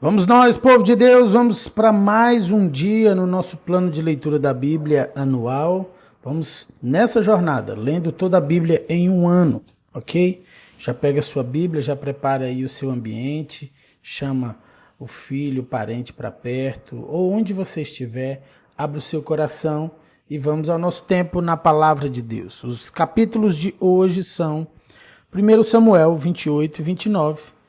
Vamos nós, povo de Deus, vamos para mais um dia no nosso plano de leitura da Bíblia anual. Vamos nessa jornada, lendo toda a Bíblia em um ano, ok? Já pega a sua Bíblia, já prepara aí o seu ambiente, chama o filho, o parente para perto, ou onde você estiver, abre o seu coração e vamos ao nosso tempo na palavra de Deus. Os capítulos de hoje são 1 Samuel 28 e 29,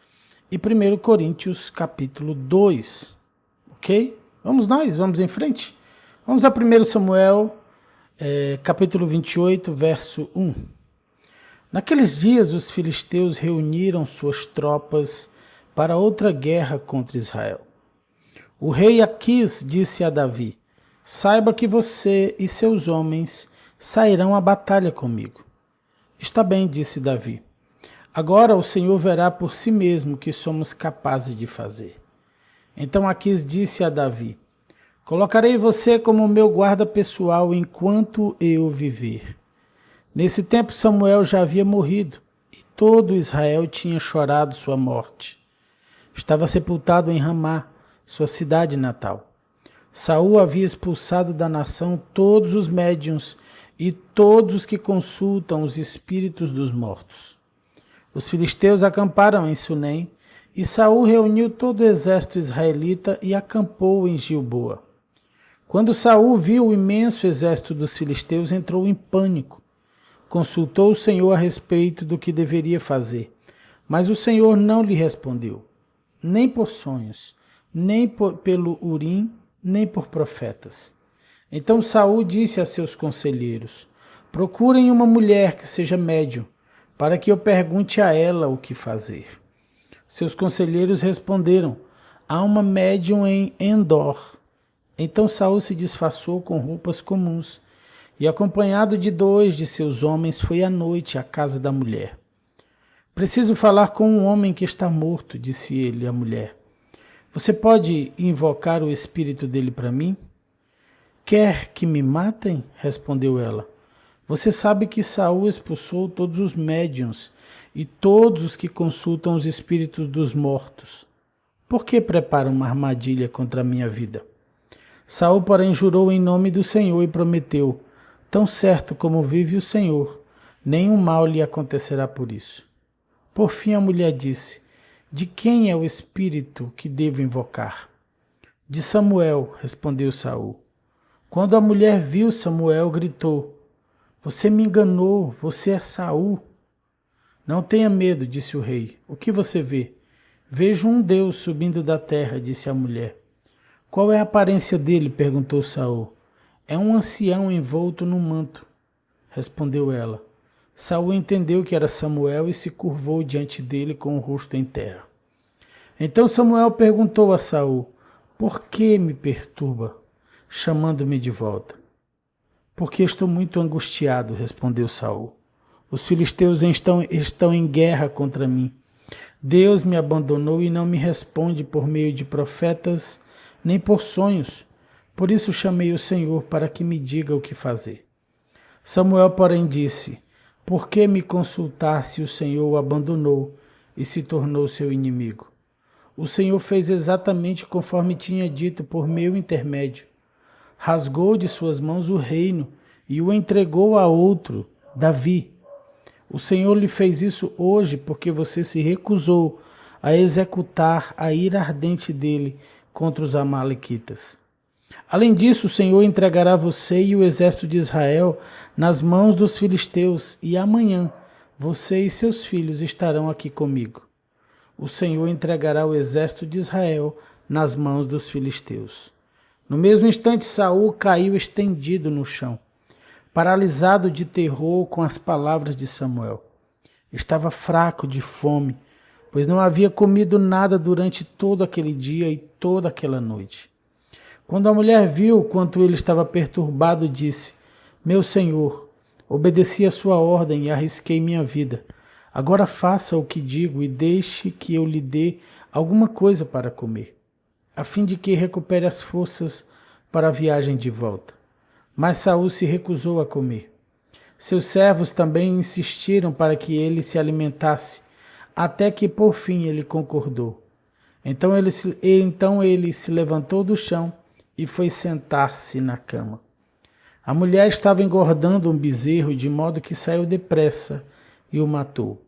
e 1 Coríntios capítulo 2, ok? Vamos em frente. Vamos a 1 Samuel capítulo 28, verso 1. Naqueles dias os filisteus reuniram suas tropas para outra guerra contra Israel. O rei Aquis disse a Davi: saiba que você e seus homens sairão à batalha comigo. Está bem, disse Davi. Agora o Senhor verá por si mesmo o que somos capazes de fazer. Então Aquis disse a Davi: colocarei você como meu guarda pessoal enquanto eu viver. Nesse tempo Samuel já havia morrido e todo Israel tinha chorado sua morte. Estava sepultado em Ramá, sua cidade natal. Saul havia expulsado da nação todos os médiuns e todos os que consultam os espíritos dos mortos. Os filisteus acamparam em Sunem, e Saul reuniu todo o exército israelita e acampou em Gilboa. Quando Saul viu o imenso exército dos filisteus, entrou em pânico. Consultou o Senhor a respeito do que deveria fazer, mas o Senhor não lhe respondeu, nem por sonhos, nem pelo Urim, nem por profetas. Então Saul disse a seus conselheiros: procurem uma mulher que seja médium, para que eu pergunte a ela o que fazer. Seus conselheiros responderam: há uma médium em Endor. Então Saul se disfarçou com roupas comuns e, acompanhado de 2 de seus homens, foi à noite à casa da mulher. Preciso falar com um homem que está morto, disse ele à mulher. Você pode invocar o espírito dele para mim? Quer que me matem? Respondeu ela. Você sabe que Saul expulsou todos os médiuns e todos os que consultam os espíritos dos mortos. Por que prepara uma armadilha contra a minha vida? Saul, porém, jurou em nome do Senhor e prometeu: tão certo como vive o Senhor, nenhum mal lhe acontecerá por isso. Por fim a mulher disse: de quem é o espírito que devo invocar? De Samuel, respondeu Saul. Quando a mulher viu Samuel, gritou: você me enganou, você é Saul. Não tenha medo, disse o rei. O que você vê? Vejo um Deus subindo da terra, disse a mulher. Qual é a aparência dele? Perguntou Saul. É um ancião envolto num manto, respondeu ela. Saul entendeu que era Samuel e se curvou diante dele com o rosto em terra. Então Samuel perguntou a Saul: por que me perturba, chamando-me de volta? Porque estou muito angustiado, respondeu Saul. Os filisteus estão em guerra contra mim. Deus me abandonou e não me responde por meio de profetas, nem por sonhos. Por isso chamei o Senhor para que me diga o que fazer. Samuel, porém, disse: por que me consultar se o Senhor o abandonou e se tornou seu inimigo? O Senhor fez exatamente conforme tinha dito por meu intermédio. Rasgou de suas mãos o reino e o entregou a outro, Davi. O Senhor lhe fez isso hoje porque você se recusou a executar a ira ardente dele contra os amalequitas. Além disso, o Senhor entregará você e o exército de Israel nas mãos dos filisteus, e amanhã você e seus filhos estarão aqui comigo. O Senhor entregará o exército de Israel nas mãos dos filisteus. No mesmo instante, Saul caiu estendido no chão, paralisado de terror com as palavras de Samuel. Estava fraco de fome, pois não havia comido nada durante todo aquele dia e toda aquela noite. Quando a mulher viu quanto ele estava perturbado, disse: meu senhor, obedeci a sua ordem e arrisquei minha vida. Agora faça o que digo e deixe que eu lhe dê alguma coisa para comer, a fim de que recupere as forças para a viagem de volta. Mas Saul se recusou a comer. Seus servos também insistiram para que ele se alimentasse, até que por fim ele concordou. Então ele se levantou do chão e foi sentar-se na cama. A mulher estava engordando um bezerro, de modo que saiu depressa e o matou.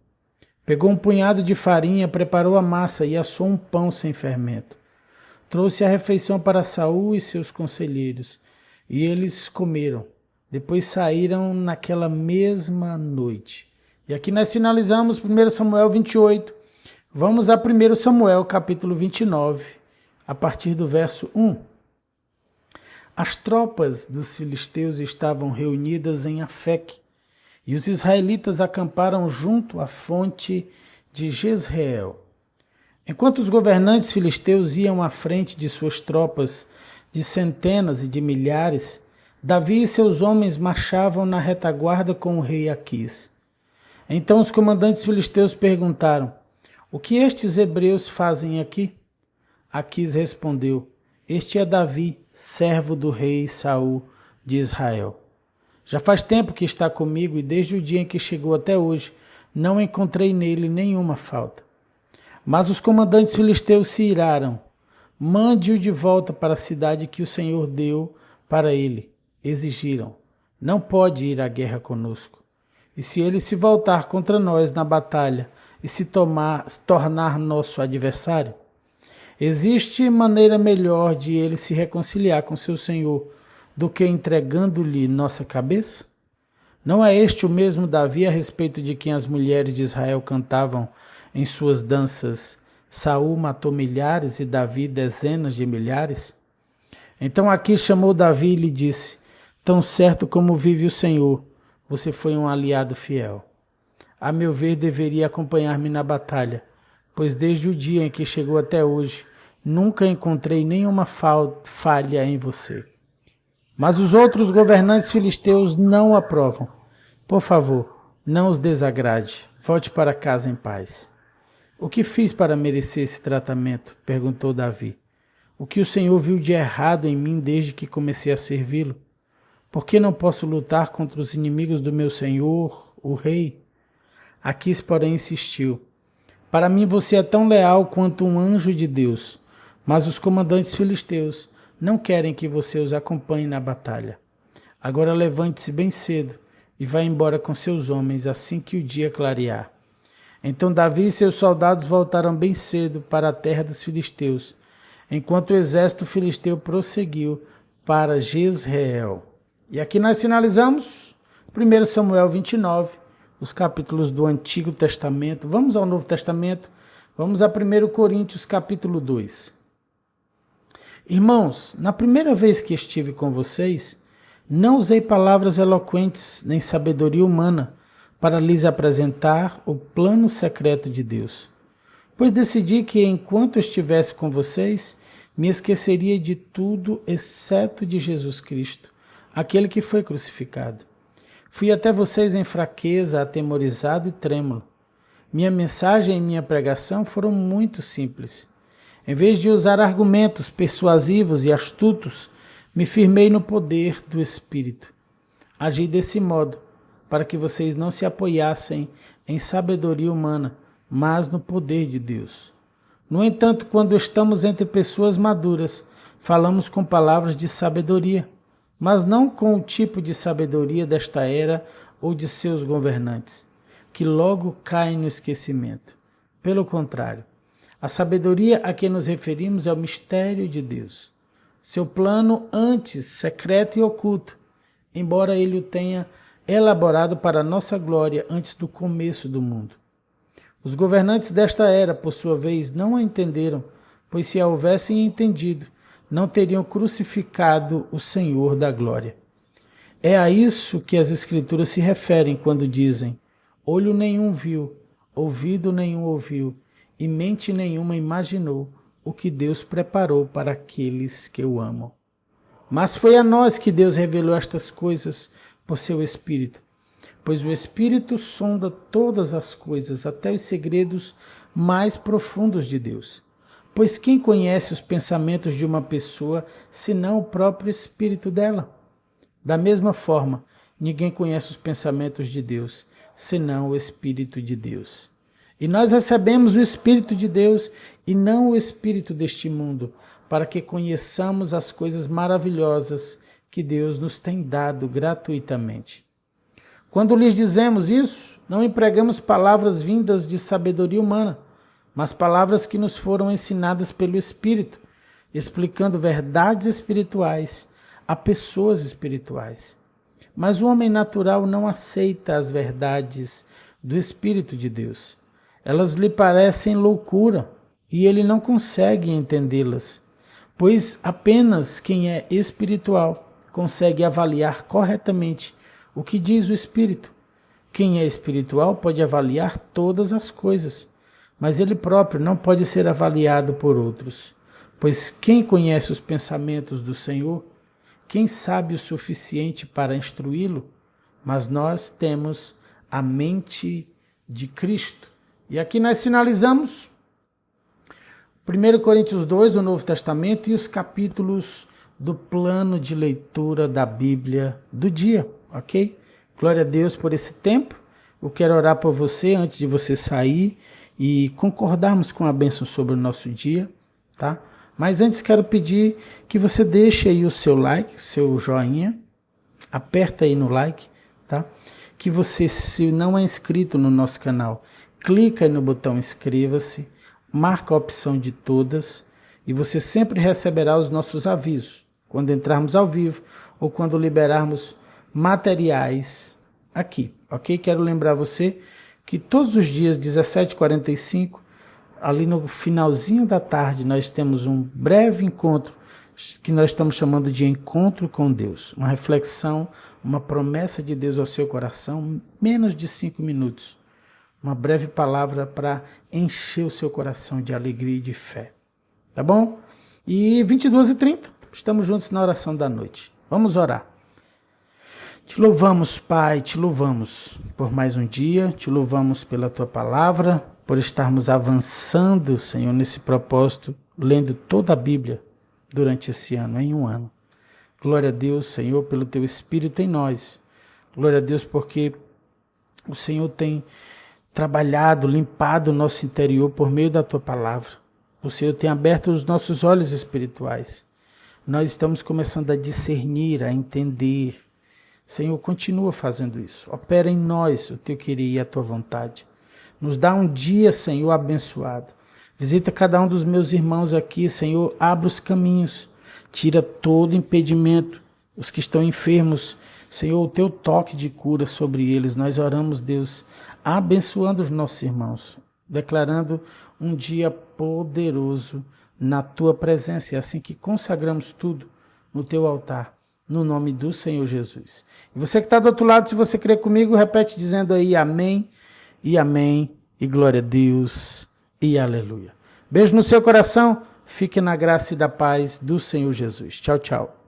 Pegou um punhado de farinha, preparou a massa e assou um pão sem fermento. Trouxe a refeição para Saul e seus conselheiros, e eles comeram. Depois saíram naquela mesma noite. E aqui nós finalizamos 1 Samuel 28. Vamos a 1 Samuel capítulo 29, a partir do verso 1. As tropas dos filisteus estavam reunidas em Afeque, e os israelitas acamparam junto à fonte de Jezreel. Enquanto os governantes filisteus iam à frente de suas tropas de centenas e de milhares, Davi e seus homens marchavam na retaguarda com o rei Aquis. Então os comandantes filisteus perguntaram: "O que estes hebreus fazem aqui?" Aquis respondeu: "Este é Davi, servo do rei Saul de Israel. Já faz tempo que está comigo e desde o dia em que chegou até hoje não encontrei nele nenhuma falta." Mas os comandantes filisteus se iraram. "Mande-o de volta para a cidade que o Senhor deu para ele." Exigiram: "Não pode ir à guerra conosco. E se ele se voltar contra nós na batalha e se tornar nosso adversário? Existe maneira melhor de ele se reconciliar com seu Senhor do que entregando-lhe nossa cabeça? Não é este o mesmo Davi a respeito de quem as mulheres de Israel cantavam em suas danças: Saul matou milhares e Davi dezenas de milhares?" Então Aquis chamou Davi e lhe disse: "Tão certo como vive o Senhor, você foi um aliado fiel. A meu ver, deveria acompanhar-me na batalha, pois desde o dia em que chegou até hoje, nunca encontrei nenhuma falha em você." Mas os outros governantes filisteus não o aprovam. "Por favor, não os desagrade. Volte para casa em paz." "O que fiz para merecer esse tratamento?" perguntou Davi. "O que o Senhor viu de errado em mim desde que comecei a servi-lo? Por que não posso lutar contra os inimigos do meu Senhor, o rei?" Aquis, porém, insistiu: "Para mim você é tão leal quanto um anjo de Deus, mas os comandantes filisteus não querem que você os acompanhe na batalha. Agora levante-se bem cedo e vá embora com seus homens assim que o dia clarear." Então Davi e seus soldados voltaram bem cedo para a terra dos filisteus, enquanto o exército filisteu prosseguiu para Jezreel. E aqui nós finalizamos 1 Samuel 29, os capítulos do Antigo Testamento. Vamos ao Novo Testamento, vamos a 1 Coríntios capítulo 2. Irmãos, na primeira vez que estive com vocês, não usei palavras eloquentes nem sabedoria humana para lhes apresentar o plano secreto de Deus, pois decidi que enquanto estivesse com vocês, me esqueceria de tudo exceto de Jesus Cristo, aquele que foi crucificado. Fui até vocês em fraqueza, atemorizado e trêmulo. Minha mensagem e minha pregação foram muito simples. Em vez de usar argumentos persuasivos e astutos, me firmei no poder do Espírito. Agi desse modo, para que vocês não se apoiassem em sabedoria humana, mas no poder de Deus. No entanto, quando estamos entre pessoas maduras, falamos com palavras de sabedoria, mas não com o tipo de sabedoria desta era ou de seus governantes, que logo caem no esquecimento. Pelo contrário, a sabedoria a que nos referimos é o mistério de Deus, seu plano antes secreto e oculto, embora ele o tenha elaborado para a nossa glória antes do começo do mundo. Os governantes desta era, por sua vez, não a entenderam, pois se a houvessem entendido, não teriam crucificado o Senhor da glória. É a isso que as Escrituras se referem quando dizem: olho nenhum viu, ouvido nenhum ouviu, e mente nenhuma imaginou o que Deus preparou para aqueles que o amam. Mas foi a nós que Deus revelou estas coisas por seu Espírito, pois o Espírito sonda todas as coisas, até os segredos mais profundos de Deus. Pois quem conhece os pensamentos de uma pessoa, senão o próprio Espírito dela? Da mesma forma, ninguém conhece os pensamentos de Deus, senão o Espírito de Deus. E nós recebemos o Espírito de Deus e não o espírito deste mundo, para que conheçamos as coisas maravilhosas que Deus nos tem dado gratuitamente. Quando lhes dizemos isso, não empregamos palavras vindas de sabedoria humana, mas palavras que nos foram ensinadas pelo Espírito, explicando verdades espirituais a pessoas espirituais. Mas o homem natural não aceita as verdades do Espírito de Deus. Elas lhe parecem loucura e ele não consegue entendê-las, pois apenas quem é espiritual consegue avaliar corretamente o que diz o Espírito. Quem é espiritual pode avaliar todas as coisas, mas ele próprio não pode ser avaliado por outros, pois quem conhece os pensamentos do Senhor, quem sabe o suficiente para instruí-lo? Mas nós temos a mente de Cristo. E aqui nós finalizamos 1 Coríntios 2, o Novo Testamento, e os capítulos do plano de leitura da Bíblia do dia, ok? Glória a Deus por esse tempo. Eu quero orar por você antes de você sair e concordarmos com a bênção sobre o nosso dia, tá? Mas antes quero pedir que você deixe aí o seu like, o seu joinha, aperta aí no like, tá? Que você, se não é inscrito no nosso canal, clica aí no botão inscreva-se, marca a opção de todas e você sempre receberá os nossos avisos quando entrarmos ao vivo ou quando liberarmos materiais aqui, ok? Quero lembrar você que todos os dias, 17h45, ali no finalzinho da tarde, nós temos um breve encontro que nós estamos chamando de encontro com Deus. Uma reflexão, uma promessa de Deus ao seu coração, menos de 5 minutos. Uma breve palavra para encher o seu coração de alegria e de fé. Tá bom? E 22h30, estamos juntos na oração da noite. Vamos orar. Te louvamos, Pai, te louvamos por mais um dia, te louvamos pela tua palavra, por estarmos avançando, Senhor, nesse propósito, lendo toda a Bíblia durante esse ano, em um ano. Glória a Deus, Senhor, pelo teu Espírito em nós. Glória a Deus porque o Senhor tem trabalhado, limpado o nosso interior por meio da tua palavra. O Senhor tem aberto os nossos olhos espirituais. Nós estamos começando a discernir, a entender. Senhor, continua fazendo isso. Opera em nós o teu querer e a tua vontade. Nos dá um dia, Senhor, abençoado. Visita cada um dos meus irmãos aqui, Senhor, abre os caminhos. Tira todo impedimento. Os que estão enfermos, Senhor, o teu toque de cura sobre eles. Nós oramos, Deus, abençoando os nossos irmãos, declarando um dia poderoso na tua presença. É assim que consagramos tudo no teu altar, no nome do Senhor Jesus. E você que está do outro lado, se você crer comigo, repete dizendo aí amém, e glória a Deus, e aleluia. Beijo no seu coração, fique na graça e da paz do Senhor Jesus. Tchau, tchau.